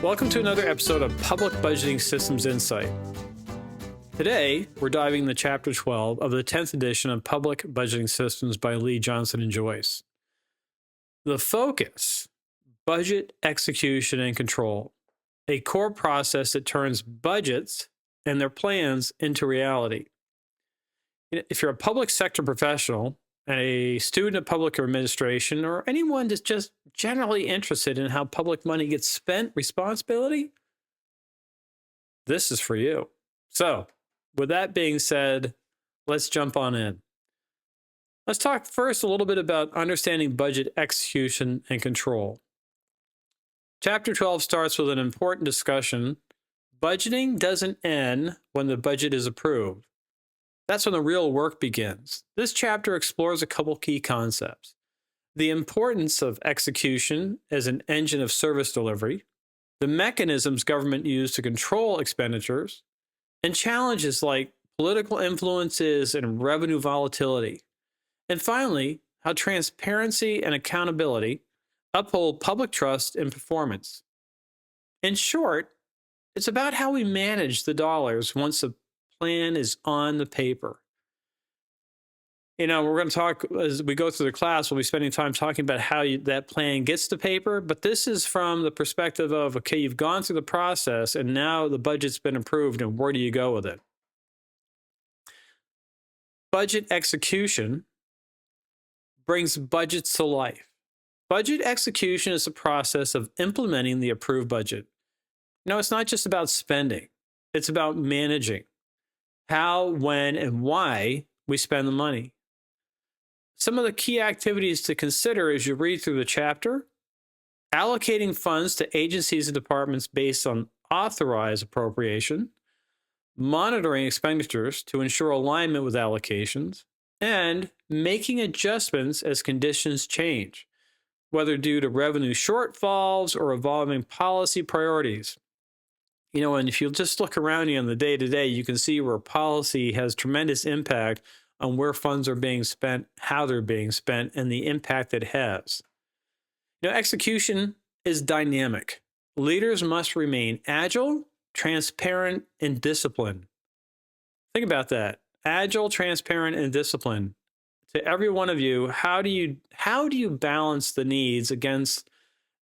Welcome to another episode of Public Budgeting Systems Insight. Today, we're diving into Chapter 12 of the 10th edition of Public Budgeting Systems by Lee, Johnson, and Joyce. The focus, budget execution and control, a core process that turns budgets and their plans into reality. If you're a public sector professional, a student of public administration, or anyone that's just generally interested in how public money gets spent, responsibility, this is for you. So, with that being said, let's jump on in. Let's talk first a little bit about understanding budget execution and control. Chapter 12 starts with an important discussion. Budgeting doesn't end when the budget is approved. That's when the real work begins. This chapter explores a couple key concepts. The importance of execution as an engine of service delivery, the mechanisms government use to control expenditures, and challenges like political influences and revenue volatility. And finally, how transparency and accountability uphold public trust and performance. In short, it's about how we manage the dollars once the plan is on the paper. We're going to talk as we go through the class. We'll be spending time talking about how that plan gets to paper. But this is from the perspective of, okay, you've gone through the process and now the budget's been approved, and where do you go with it? Budget execution brings budgets to life. Budget execution is the process of implementing the approved budget. It's not just about spending. It's about managing how, when, and why we spend the money. Some of the key activities to consider as you read through the chapter: allocating funds to agencies and departments based on authorized appropriation, monitoring expenditures to ensure alignment with allocations, and making adjustments as conditions change, whether due to revenue shortfalls or evolving policy priorities. And if you just look around you on the day-to-day, you can see where policy has tremendous impact on where funds are being spent, how they're being spent, and the impact it has. Execution is dynamic. Leaders must remain agile, transparent, and disciplined. Think about that. Agile, transparent, and disciplined. To every one of you, how do you balance the needs against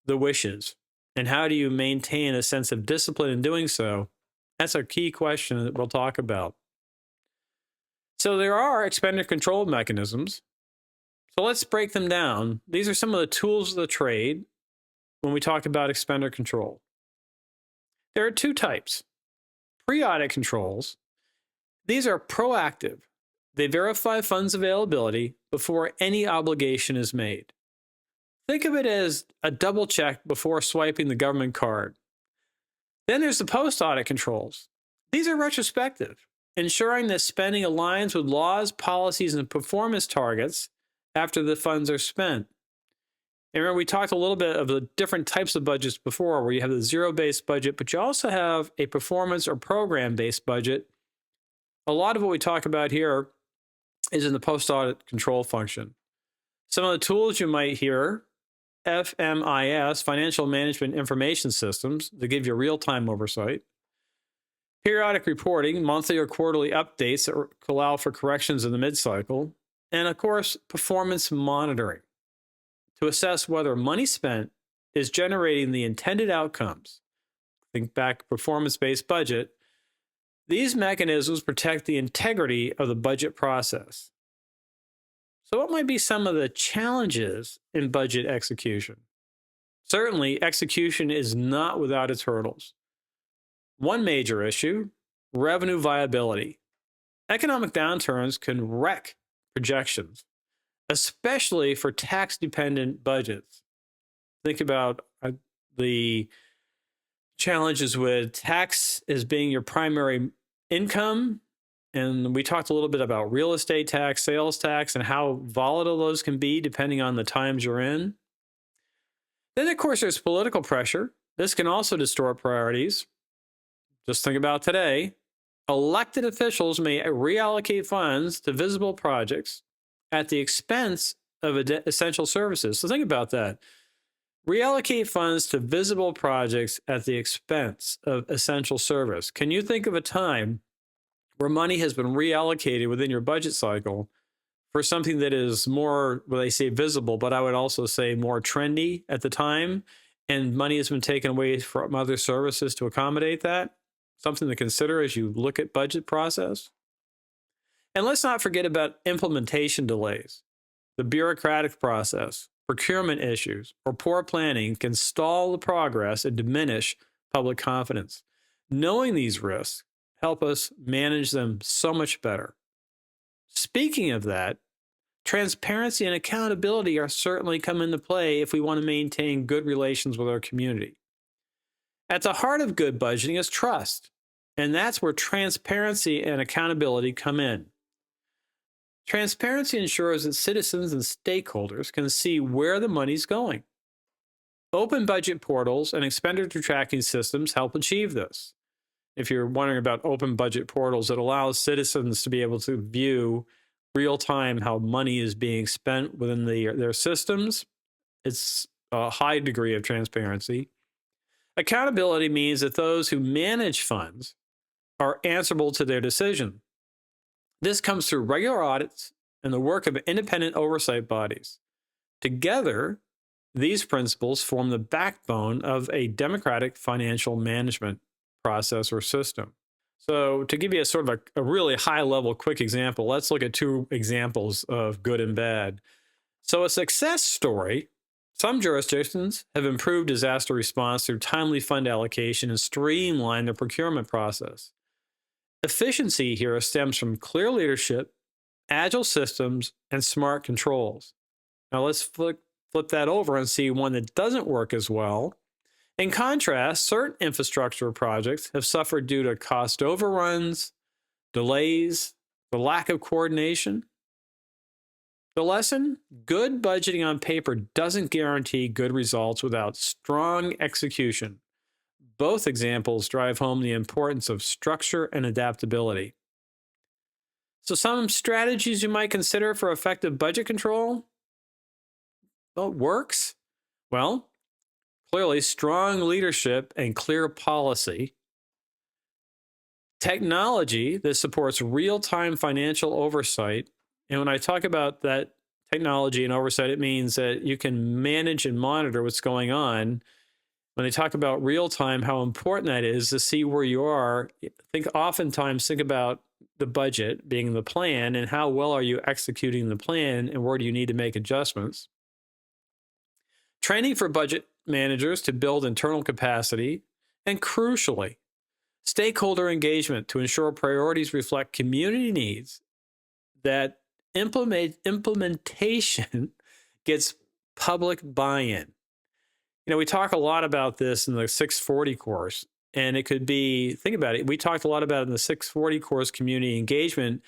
the wishes? And how do you maintain a sense of discipline in doing so? That's a key question that we'll talk about. So there are expenditure control mechanisms. So let's break them down. These are some of the tools of the trade when we talk about expenditure control. There are two types. Pre-audit controls. These are proactive. They verify funds availability before any obligation is made. Think of it as a double check before swiping the government card. Then there's the post-audit controls. These are retrospective, ensuring that spending aligns with laws, policies, and performance targets after the funds are spent. And remember, we talked a little bit of the different types of budgets before, where you have the zero-based budget, but you also have a performance or program-based budget. A lot of what we talk about here is in the post-audit control function. Some of the tools you might hear: FMIS, Financial Management Information Systems, that give you real-time oversight. Periodic reporting, monthly or quarterly updates that allow for corrections in the mid-cycle. And of course, performance monitoring to assess whether money spent is generating the intended outcomes. Think back, performance-based budget. These mechanisms protect the integrity of the budget process. So what might be some of the challenges in budget execution? Certainly, execution is not without its hurdles. One major issue: revenue viability. Economic downturns can wreck projections, especially for tax-dependent budgets. Think about the challenges with tax as being your primary income. And we talked a little bit about real estate tax, sales tax, and how volatile those can be depending on the times you're in. Then, of course, there's political pressure. This can also distort priorities. Just think about today. Elected officials may reallocate funds to visible projects at the expense of essential services. So think about that. Reallocate funds to visible projects at the expense of essential service. Can you think of a time where money has been reallocated within your budget cycle for something that is more, well, they say visible, but I would also say more trendy at the time, and money has been taken away from other services to accommodate that? Something to consider as you look at budget process. And let's not forget about implementation delays. The bureaucratic process, procurement issues, or poor planning can stall the progress and diminish public confidence. Knowing these risks help us manage them so much better. Speaking of that, transparency and accountability are certainly come into play if we want to maintain good relations with our community. At the heart of good budgeting is trust, and that's where transparency and accountability come in. Transparency ensures that citizens and stakeholders can see where the money's going. Open budget portals and expenditure tracking systems help achieve this. If you're wondering about open budget portals, it allows citizens to be able to view real time how money is being spent within their systems. It's a high degree of transparency. Accountability means that those who manage funds are answerable to their decision. This comes through regular audits and the work of independent oversight bodies. Together, these principles form the backbone of a democratic financial management process or system. So to give you a sort of a really high-level quick example, let's look at two examples of good and bad. So a success story, some jurisdictions have improved disaster response through timely fund allocation and streamlined the procurement process. Efficiency here stems from clear leadership, agile systems, and smart controls. Now let's flip that over and see one that doesn't work as well. In contrast, certain infrastructure projects have suffered due to cost overruns, delays, the lack of coordination. The lesson: good budgeting on paper doesn't guarantee good results without strong execution. Both examples drive home the importance of structure and adaptability. So some strategies you might consider for effective budget control? Well, works? Well, clearly strong leadership and clear policy. Technology that supports real-time financial oversight. And when I talk about that technology and oversight, it means that you can manage and monitor what's going on. When they talk about real time, how important that is to see where you are. Oftentimes think about the budget being the plan and how well are you executing the plan and where do you need to make adjustments. Training for budget managers to build internal capacity, and crucially, stakeholder engagement to ensure priorities reflect community needs, that implementation gets public buy-in. You know, we talk a lot about this in the 640 course, and it could be, think about it, we talked a lot about it in the 640 course, community engagement,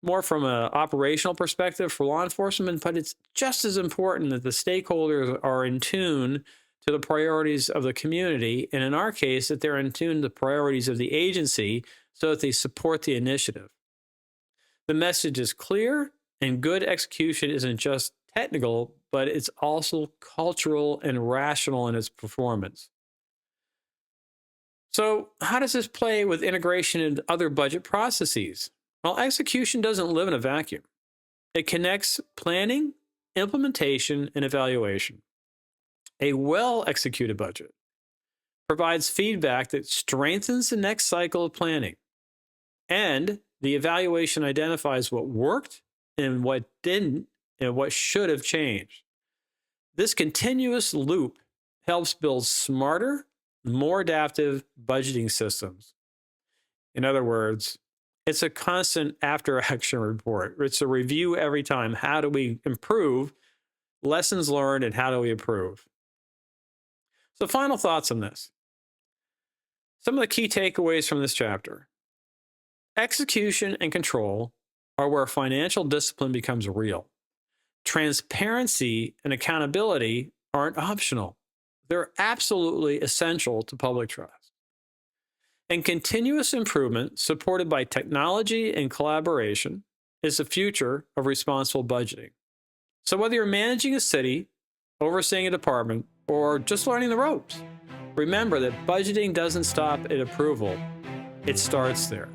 more from an operational perspective for law enforcement, but it's just as important that the stakeholders are in tune to the priorities of the community, and in our case, that they're in tune to the priorities of the agency so that they support the initiative. The message is clear, and good execution isn't just technical, but it's also cultural and rational in its performance. So how does this play with integration into other budget processes? Well, execution doesn't live in a vacuum. It connects planning, implementation, and evaluation. A well-executed budget provides feedback that strengthens the next cycle of planning, and the evaluation identifies what worked and what didn't and what should have changed. This continuous loop helps build smarter, more adaptive budgeting systems. In other words, it's a constant after-action report. It's a review every time. How do we improve? Lessons learned, and how do we improve? So final thoughts on this. Some of the key takeaways from this chapter. Execution and control are where financial discipline becomes real. Transparency and accountability aren't optional. They're absolutely essential to public trust. And continuous improvement, supported by technology and collaboration, is the future of responsible budgeting. So whether you're managing a city, overseeing a department, or just learning the ropes. Remember that budgeting doesn't stop at approval, it starts there.